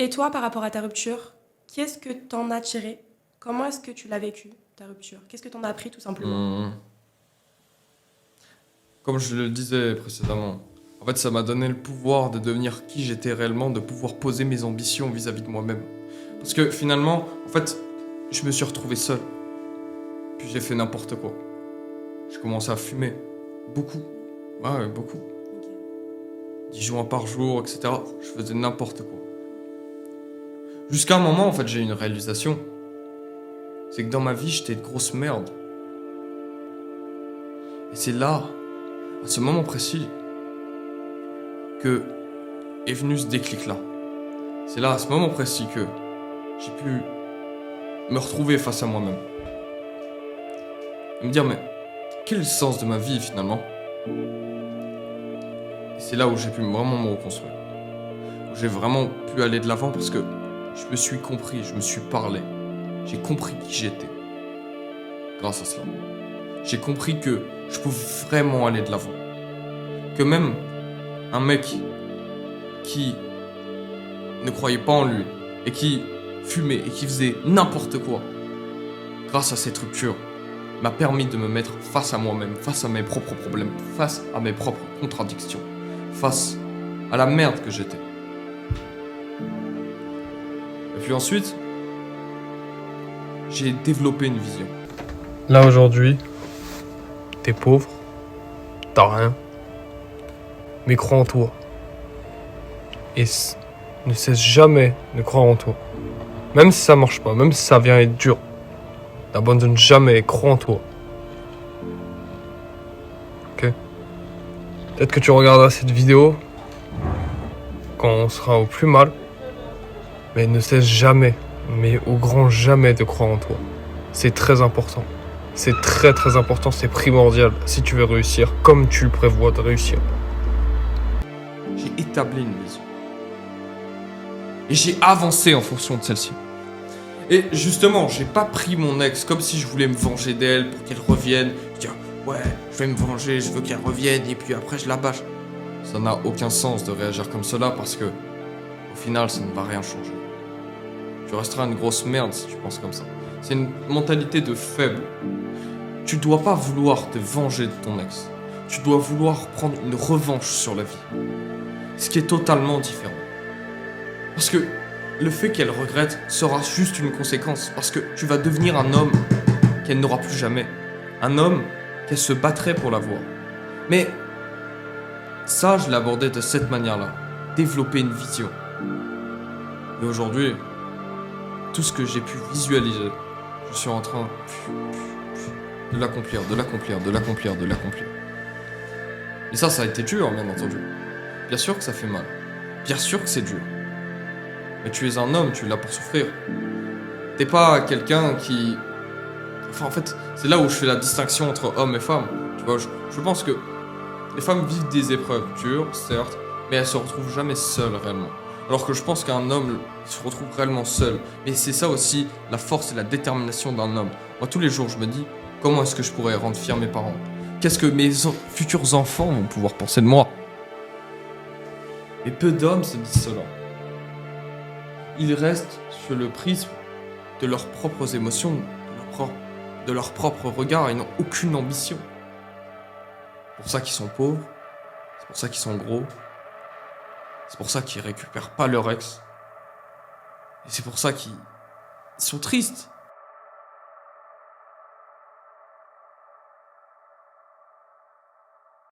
Et toi, par rapport à ta rupture, qu'est-ce que t'en as tiré? Comment est-ce que tu l'as vécu, ta rupture? Qu'est-ce que t'en as appris, tout simplement? Comme je le disais précédemment, en fait, ça m'a donné le pouvoir de devenir qui j'étais réellement, de pouvoir poser mes ambitions vis-à-vis de moi-même. Parce que finalement, en fait, je me suis retrouvé seul. Puis j'ai fait n'importe quoi. J'ai commencé à fumer. Beaucoup. Ouais, beaucoup. Ok. 10 joints par jour, etc. Je faisais n'importe quoi. Jusqu'à un moment, en fait, j'ai eu une réalisation. C'est que dans ma vie, j'étais une grosse merde. Et c'est là, à ce moment précis, que est venu ce déclic-là. C'est là, à ce moment précis, que j'ai pu me retrouver face à moi-même. Et me dire, mais quel est le sens de ma vie finalement? Et c'est là où j'ai pu vraiment me reconstruire. Où j'ai vraiment pu aller de l'avant parce que je me suis compris, je me suis parlé. J'ai compris qui j'étais. Grâce à cela. J'ai compris que je pouvais vraiment aller de l'avant. Que même un mec qui ne croyait pas en lui et qui fumait et qui faisait n'importe quoi, grâce à cette rupture, m'a permis de me mettre face à moi-même, face à mes propres problèmes, face à mes propres contradictions, face à la merde que j'étais. Et puis ensuite, j'ai développé une vision. Là aujourd'hui, t'es pauvre, t'as rien, mais crois en toi. Et ne cesse jamais de croire en toi. Même si ça marche pas, même si ça vient être dur, n'abandonne jamais, crois en toi. Ok? Peut-être que tu regarderas cette vidéo quand on sera au plus mal, mais ne cesse jamais, mais au grand jamais de croire en toi. C'est très important. C'est très très important, c'est primordial si tu veux réussir comme tu le prévois de réussir. J'ai établi une vision. Et j'ai avancé en fonction de celle-ci. Et justement, j'ai pas pris mon ex comme si je voulais me venger d'elle pour qu'elle revienne. Dire, ouais, je vais me venger, je veux qu'elle revienne, et puis après je la bâche. Ça n'a aucun sens de réagir comme cela parce que, au final, ça ne va rien changer. Tu resteras une grosse merde si tu penses comme ça. C'est une mentalité de faible. Tu dois pas vouloir te venger de ton ex. Tu dois vouloir prendre une revanche sur la vie. Ce qui est totalement différent. Parce que le fait qu'elle regrette sera juste une conséquence. Parce que tu vas devenir un homme qu'elle n'aura plus jamais. Un homme qu'elle se battrait pour l'avoir. Mais ça, je l'ai abordé de cette manière-là. Développer une vision. Et aujourd'hui, tout ce que j'ai pu visualiser, je suis en train de l'accomplir, de l'accomplir, de l'accomplir, de l'accomplir. Et ça a été dur, bien entendu. Bien sûr que ça fait mal. Bien sûr que c'est dur. Mais tu es un homme, tu es là pour souffrir. T'es pas quelqu'un qui... Enfin, en fait, c'est là où je fais la distinction entre homme et femme. Tu vois, je pense que les femmes vivent des épreuves dures, certes, mais elles se retrouvent jamais seules réellement. Alors que je pense qu'un homme se retrouve réellement seul. Mais c'est ça aussi la force et la détermination d'un homme. Moi, tous les jours, je me dis, comment est-ce que je pourrais rendre fiers mes parents? Qu'est-ce que mes futurs enfants vont pouvoir penser de moi? Et peu d'hommes se disent cela. Ils restent sur le prisme de leurs propres émotions, de leur propre regard, et n'ont aucune ambition. C'est pour ça qu'ils sont pauvres, c'est pour ça qu'ils sont gros, c'est pour ça qu'ils récupèrent pas leur ex, et c'est pour ça qu'ils sont tristes.